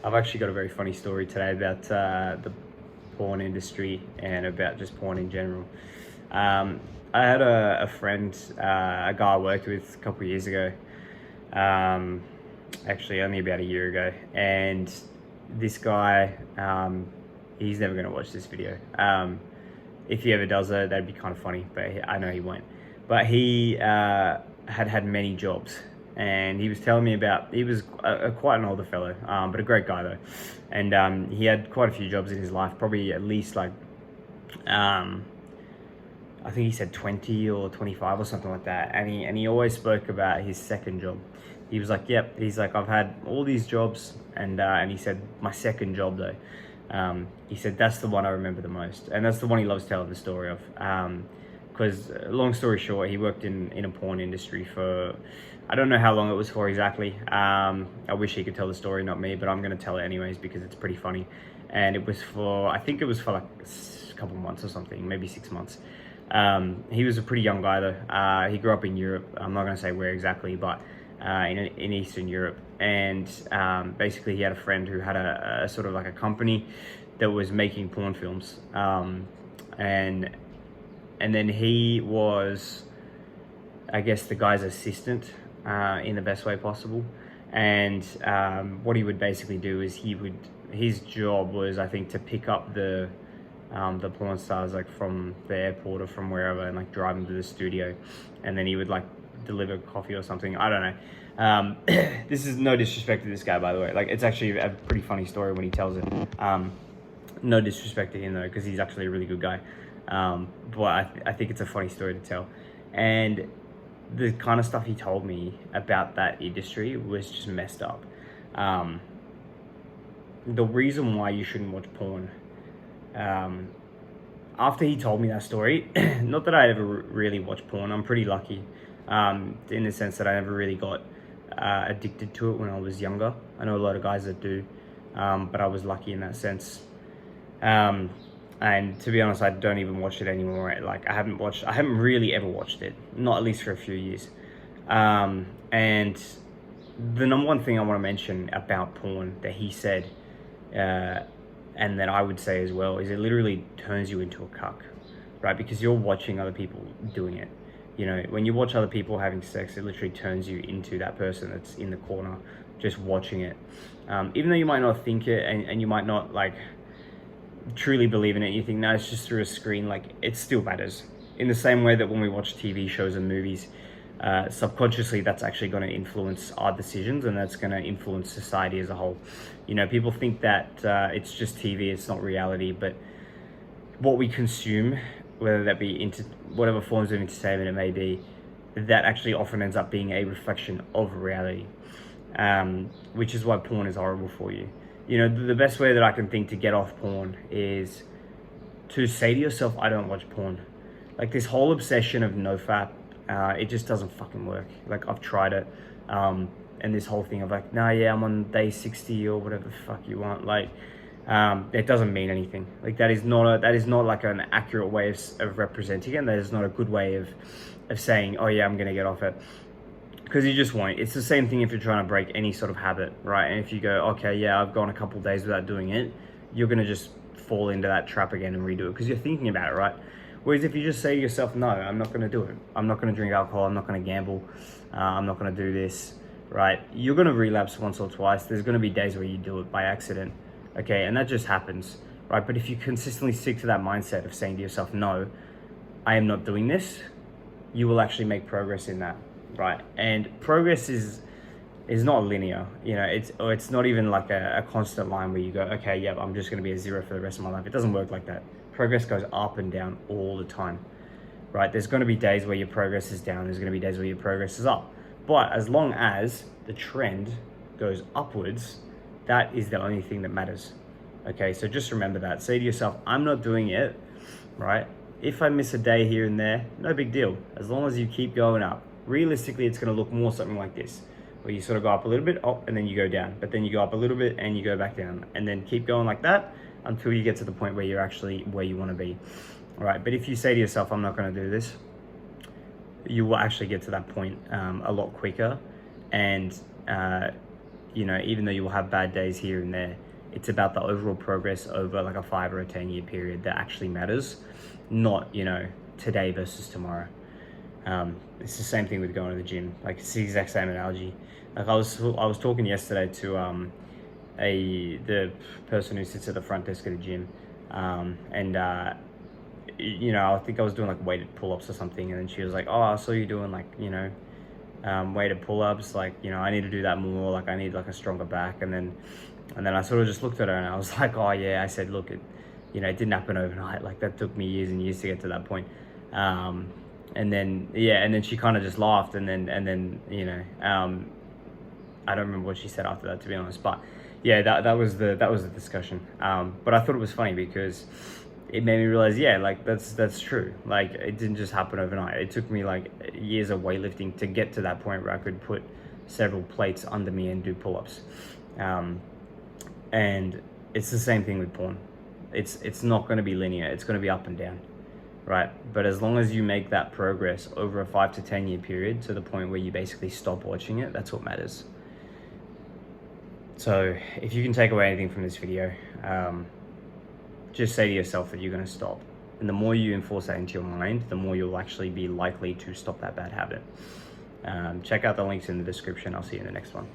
I've actually got a very funny story today about the porn industry and about just porn in general. Um, I had a friend, a guy I worked with a couple of years ago, um, actually only about a year ago, and this guy, he's never going to watch this video. If he ever does that, that'd be kind of funny, but I know he won't. But he had had many jobs, and he was telling me about. He was quite an older fellow, but a great guy though, and he had quite a few jobs in his life, probably at least like, um, I think he said 20 or 25 or something like that, and he always spoke about his second job. He was like, "Yep," he's like, "I've had all these jobs," and he said, "My second job though." He said that's the one I remember the most, and that's the one he loves telling the story of. Because long story short, he worked in a porn industry for, I don't know how long it was for exactly. I wish he could tell the story, not me, but I'm gonna tell it anyways because it's pretty funny. And it was for, I think it was for like a couple months or something, maybe 6 months. He was a pretty young guy though. He grew up in Europe. I'm not gonna say where exactly, but in Eastern Europe. And basically, he had a friend who had a sort of like a company that was making porn films. And then he was, I guess, the guy's assistant in the best way possible. And what he would basically do is his job was, I think, to pick up the porn stars like from the airport or from wherever and like drive them to the studio, and then he would like deliver coffee or something. I don't know. This is no disrespect to this guy, by the way. Like, it's actually a pretty funny story when he tells it. No disrespect to him though, because he's actually a really good guy. But I think it's a funny story to tell, and the kind of stuff he told me about that industry was just messed up. Um, the reason why you shouldn't watch porn, um, after he told me that story, not that I ever really watched porn. I'm pretty lucky, in the sense that I never really got addicted to it when I was younger. I know a lot of guys that do, but I was lucky in that sense. Um, and to be honest, I don't even watch it anymore. Like, I haven't really ever watched it, not at least for a few years. And the number one thing I want to mention about porn that he said, uh, and that I would say as well, is it literally turns you into a cuck, right? Because you're watching other people doing it. You know, when you watch other people having sex, it literally turns you into that person that's in the corner just watching it. Even though you might not think it, and you might not like truly believe in it, you think, no, it's just through a screen, like, it still matters. In the same way that when we watch TV shows and movies, subconsciously that's actually going to influence our decisions, and that's going to influence society as a whole. You know, people think that it's just TV, it's not reality, but what we consume, whether that be into whatever forms of entertainment it may be, that actually often ends up being a reflection of reality, which is why porn is horrible for you. You know, the best way that I can think to get off porn is to say to yourself, I don't watch porn. Like, this whole obsession of nofap, it just doesn't fucking work. Like, I've tried it, and this whole thing of like, nah, yeah, I'm on day 60 or whatever the fuck you want. Like, it doesn't mean anything. Like, that is not like an accurate way of representing it. And that is not a good way of saying, oh yeah, I'm gonna get off it, because you just won't. It's the same thing if you're trying to break any sort of habit, right? And if you go, okay, yeah, I've gone a couple of days without doing it, you're gonna just fall into that trap again and redo it because you're thinking about it, right? Whereas if you just say to yourself, no, I'm not gonna do it. I'm not gonna drink alcohol. I'm not gonna gamble. I'm not gonna do this, right? You're gonna relapse once or twice. There's gonna be days where you do it by accident, okay? And that just happens, right? But if you consistently stick to that mindset of saying to yourself, no, I am not doing this, you will actually make progress in that, right? And progress is not linear. You know, it's not even like a constant line where you go, okay, yeah, I'm just going to be a zero for the rest of my life. It doesn't work like that. Progress goes up and down all the time, right? There's going to be days where your progress is down. There's going to be days where your progress is up. But as long as the trend goes upwards, that is the only thing that matters. Okay, so just remember that. Say to yourself, I'm not doing it, right? If I miss a day here and there, no big deal. As long as you keep going up. Realistically, it's going to look more something like this, where you sort of go up a little bit, and then you go down. But then you go up a little bit and you go back down. And then keep going like that until you get to the point where you're actually where you want to be. All right, but if you say to yourself, I'm not going to do this, you will actually get to that point a lot quicker. And you know, even though you'll have bad days here and there, it's about the overall progress over like a 5 or a 10-year period that actually matters, not, you know, today versus tomorrow. It's the same thing with going to the gym. Like, it's the exact same analogy. Like, I was talking yesterday to the person who sits at the front desk of the gym, and you know, I think I was doing like weighted pull-ups or something, and then she was like, "Oh, I saw you doing like, you know, weighted pull-ups. Like, you know, I need to do that more. Like, I need like a stronger back." And then I sort of just looked at her and I was like, "Oh yeah." I said, "Look, you know, it didn't happen overnight. Like, that took me years and years to get to that point." And then she kind of just laughed, and then you know, I don't remember what she said after that, to be honest, but yeah, that was the discussion. But I thought it was funny because it made me realize, yeah, like that's true. Like, it didn't just happen overnight. It took me like years of weightlifting to get to that point where I could put several plates under me and do pull-ups. And it's the same thing with porn. It's not going to be linear. It's going to be up and down, right? But as long as you make that progress over a 5 to 10 year period to the point where you basically stop watching it, that's what matters. So if you can take away anything from this video, just say to yourself that you're going to stop. And the more you enforce that into your mind, the more you'll actually be likely to stop that bad habit. Check out the links in the description. I'll see you in the next one.